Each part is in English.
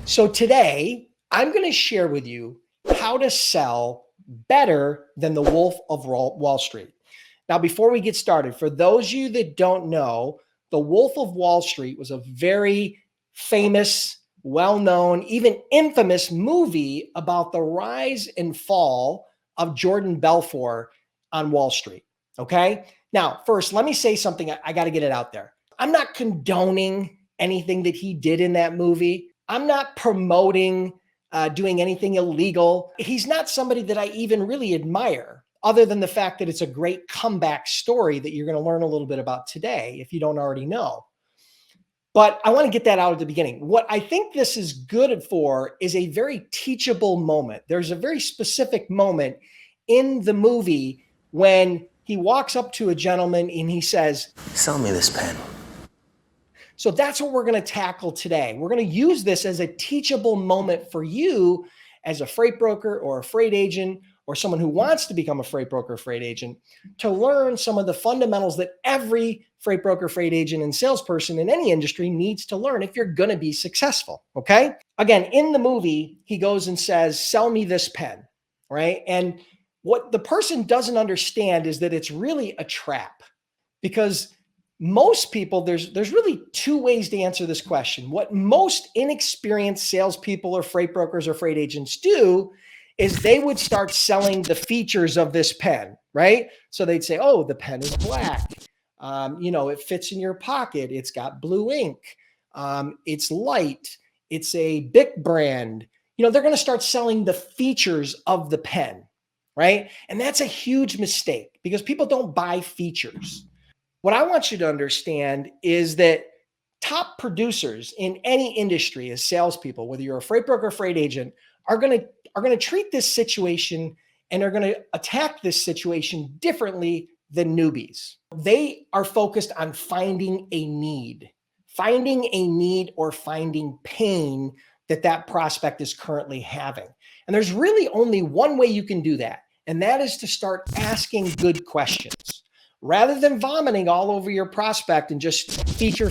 So today, I'm going to share with you how to sell better than the Wolf of Wall Street. Now, before we get started, for those of you that don't know, the Wolf of Wall Street was a very famous, well-known, even infamous movie about the rise and fall of Jordan Belfort on Wall Street. Okay. Now, first, let me say something. I got to get it out there. I'm not condoning anything that he did in that movie. I'm not promoting doing anything illegal. He's not somebody that I even really admire, other than the fact that it's a great comeback story that you're going to learn a little bit about today, if you don't already know. But I want to get that out at the beginning. What I think this is good for is a very teachable moment. There's a very specific moment in the movie when he walks up to a gentleman and he says, "Sell me this pen." So that's what we're going to tackle today. We're going to use this as a teachable moment for you as a freight broker or a freight agent or someone who wants to become a freight broker or freight agent to learn some of the fundamentals that every freight broker, freight agent, and salesperson in any industry needs to learn if you're going to be successful. Okay. Again, in the movie, he goes and says, "Sell me this pen." Right. And what the person doesn't understand is that it's really a trap, because most people, there's really two ways to answer this question. What most inexperienced salespeople or freight brokers or freight agents do is they would start selling the features of this pen, right? So they'd say, "Oh, the pen is black. It fits in your pocket. It's got blue ink. It's light. It's a Bic brand." They're going to start selling the features of the pen, right? And that's a huge mistake because people don't buy features. What I want you to understand is that top producers in any industry as salespeople, whether you're a freight broker or freight agent, are going to treat this situation and are going to attack this situation differently than newbies. They are focused on finding a need or finding pain that prospect is currently having. And there's really only one way you can do that, and that is to start asking good questions. Rather than vomiting all over your prospect and just feature,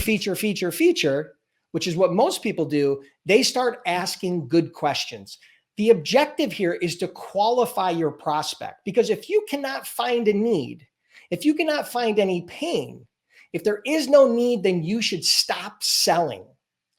which is what most people do, they start asking good questions. The objective here is to qualify your prospect, because if you cannot find a need, if you cannot find any pain, if there is no need, then you should stop selling.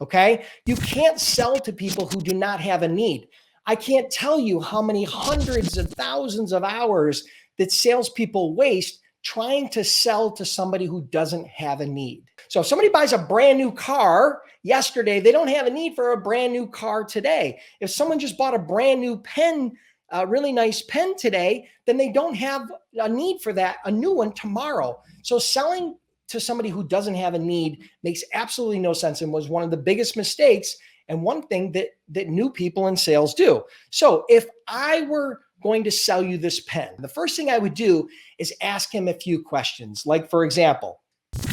Okay? You can't sell to people who do not have a need. I can't tell you how many hundreds of thousands of hours that salespeople waste trying to sell to somebody who doesn't have a need. So if somebody buys a brand new car yesterday, they don't have a need for a brand new car today. If someone just bought a brand new pen, a really nice pen today, then they don't have a need for a new one tomorrow. So selling to somebody who doesn't have a need makes absolutely no sense and was one of the biggest mistakes and one thing that new people in sales do. So if I were going to sell you this pen, the first thing I would do is ask him a few questions. Like, for example,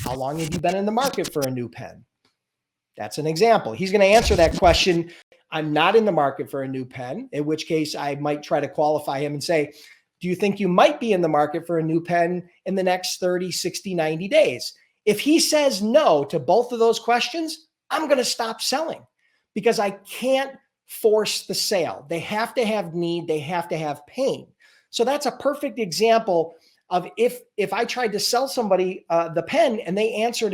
how long have you been in the market for a new pen? That's an example. He's going to answer that question, "I'm not in the market for a new pen," in which case I might try to qualify him and say, "Do you think you might be in the market for a new pen in the next 30, 60, 90 days? If he says no to both of those questions, I'm going to stop selling, because I can't force the sale. They have to have need. They have to have pain. So that's a perfect example of if I tried to sell somebody the pen and they answered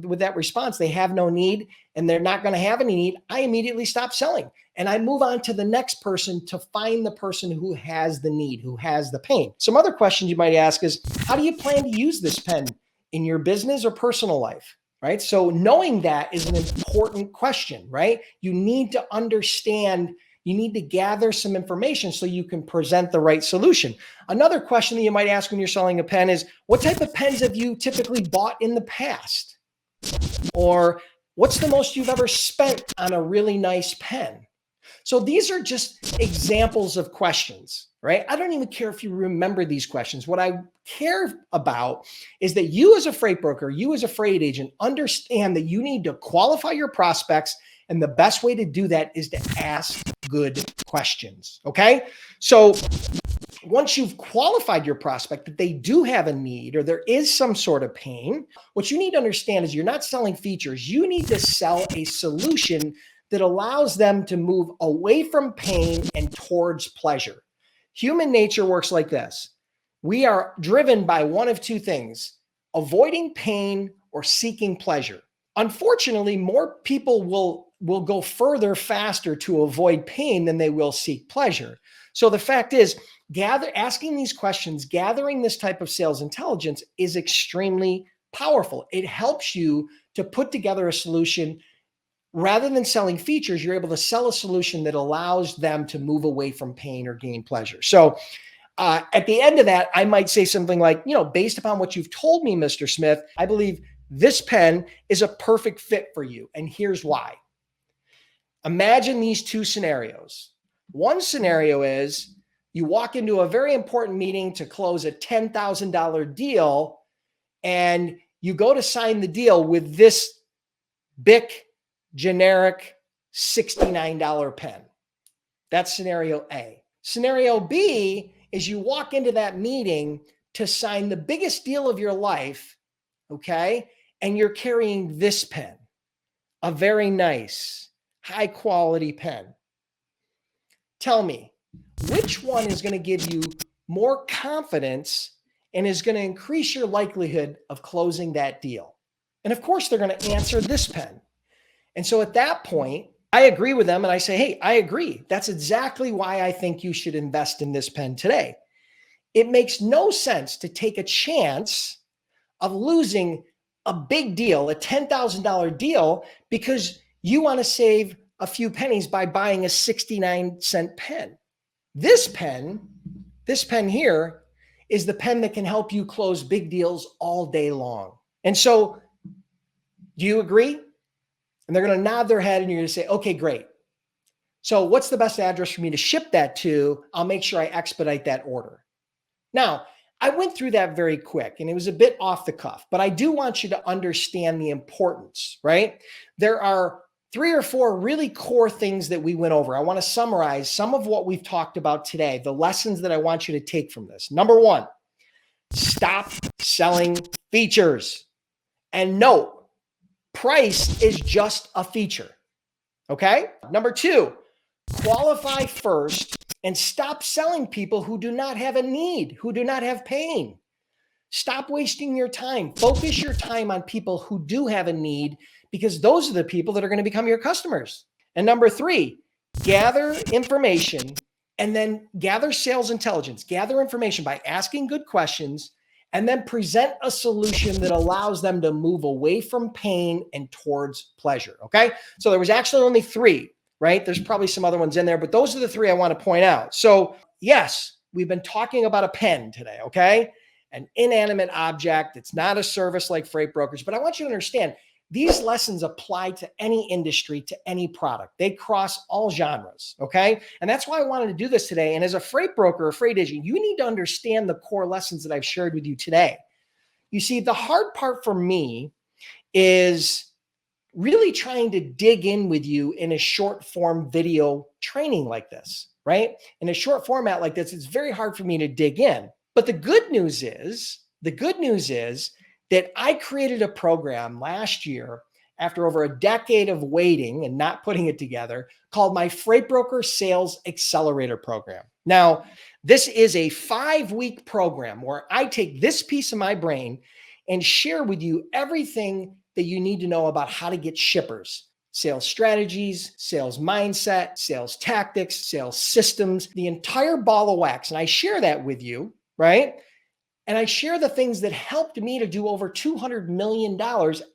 with that response, they have no need and they're not going to have any need, I immediately stop selling and I move on to the next person to find the person who has the need, who has the pain. Some other questions you might ask is, how do you plan to use this pen in your business or personal life? Right? So knowing that is an important question, right? You need to understand, you need to gather some information so you can present the right solution. Another question that you might ask when you're selling a pen is, what type of pens have you typically bought in the past? Or what's the most you've ever spent on a really nice pen? So these are just examples of questions, right? I don't even care if you remember these questions. What I care about is that you as a freight broker, you as a freight agent, understand that you need to qualify your prospects. And the best way to do that is to ask good questions, okay? So once you've qualified your prospect that they do have a need or there is some sort of pain, what you need to understand is you're not selling features. You need to sell a solution that allows them to move away from pain and towards pleasure. Human nature works like this. We are driven by one of two things: avoiding pain or seeking pleasure. Unfortunately, more people will go further faster to avoid pain than they will seek pleasure. So the fact is, asking these questions, gathering this type of sales intelligence is extremely powerful. It helps you to put together a solution. Rather than selling features, you're able to sell a solution that allows them to move away from pain or gain pleasure. So at the end of that, I might say something like, based upon what you've told me, Mr. Smith, I believe this pen is a perfect fit for you. And here's why. Imagine these two scenarios. One scenario is you walk into a very important meeting to close a $10,000 deal, and you go to sign the deal with this Bic generic $69 pen. That's scenario A. Scenario B is you walk into that meeting to sign the biggest deal of your life, okay? And you're carrying this pen, a very nice, high quality pen. Tell me, which one is going to give you more confidence and is going to increase your likelihood of closing that deal? And of course, they're going to answer this pen. And so at that point, I agree with them and I say, hey, I agree. That's exactly why I think you should invest in this pen today. It makes no sense to take a chance of losing a big deal, a $10,000 deal, because you want to save a few pennies by buying a 69-cent pen. This pen here is the pen that can help you close big deals all day long. And so, do you agree? And they're going to nod their head and you're going to say, okay, great. So what's the best address for me to ship that to? I'll make sure I expedite that order. Now, I went through that very quick and it was a bit off the cuff, but I do want you to understand the importance, right? There are 3 or 4 really core things that we went over. I want to summarize some of what we've talked about today, the lessons that I want you to take from this. Number 1, stop selling features. And note, price is just a feature, okay? Number 2, qualify first and stop selling people who do not have a need, who do not have pain. Stop wasting your time. Focus your time on people who do have a need, because those are the people that are going to become your customers. And number 3, gather information and then gather sales intelligence. Gather information by asking good questions and then present a solution that allows them to move away from pain and towards pleasure, okay? So there was actually only 3, right? There's probably some other ones in there, but those are the 3 I want to point out. So yes, we've been talking about a pen today, okay? An inanimate object. It's not a service like freight brokers, but I want you to understand these lessons apply to any industry, to any product. They cross all genres, okay? And that's why I wanted to do this today. And as a freight broker or freight agent, you need to understand the core lessons that I've shared with you today. You see, the hard part for me is really trying to dig in with you in a short form video training like this, right? In a short format like this, it's very hard for me to dig in. But the good news is that I created a program last year after over a decade of waiting and not putting it together called my Freight Broker Sales Accelerator Program. Now, this is a 5-week program where I take this piece of my brain and share with you everything that you need to know about how to get shippers, sales strategies, sales mindset, sales tactics, sales systems, the entire ball of wax. And I share that with you, right? And I share the things that helped me to do over $200 million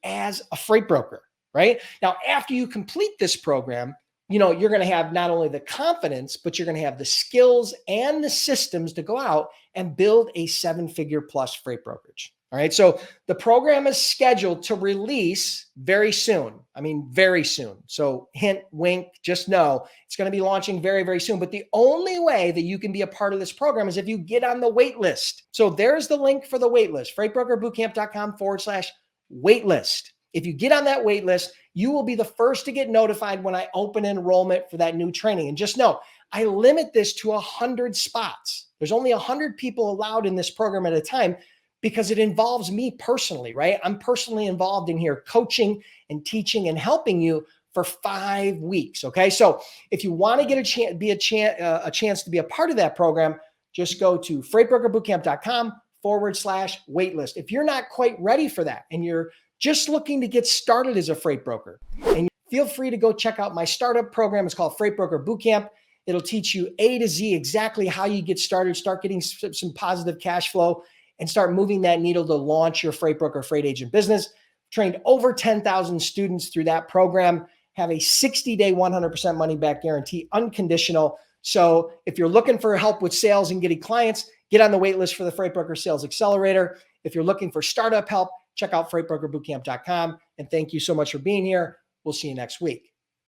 as a freight broker, right? Now, after you complete this program, you're going to have not only the confidence, but you're going to have the skills and the systems to go out and build a 7-figure plus freight brokerage. All right. So the program is scheduled to release very soon. I mean, very soon. So hint, wink, just know it's going to be launching very, very soon. But the only way that you can be a part of this program is if you get on the wait list. So there's the link for the wait list, freightbrokerbootcamp.com/waitlist. If you get on that wait list, you will be the first to get notified when I open enrollment for that new training. And just know, I limit this to 100 spots. There's only 100 people allowed in this program at a time, because it involves me personally, right? I'm personally involved in here coaching and teaching and helping you for 5 weeks. Okay. So if you want to get a chance to be a part of that program, just go to freightbrokerbootcamp.com/waitlist. If you're not quite ready for that and you're just looking to get started as a freight broker, and feel free to go check out my startup program. It's called Freight Broker Bootcamp. It'll teach you A to Z exactly how you get started, start getting some positive cash flow, and start moving that needle to launch your freight broker, freight agent business. Trained over 10,000 students through that program, have a 60-day, 100% money back guarantee, unconditional. So if you're looking for help with sales and getting clients, get on the wait list for the Freight Broker Sales Accelerator. If you're looking for startup help, check out freightbrokerbootcamp.com. And thank you so much for being here. We'll see you next week.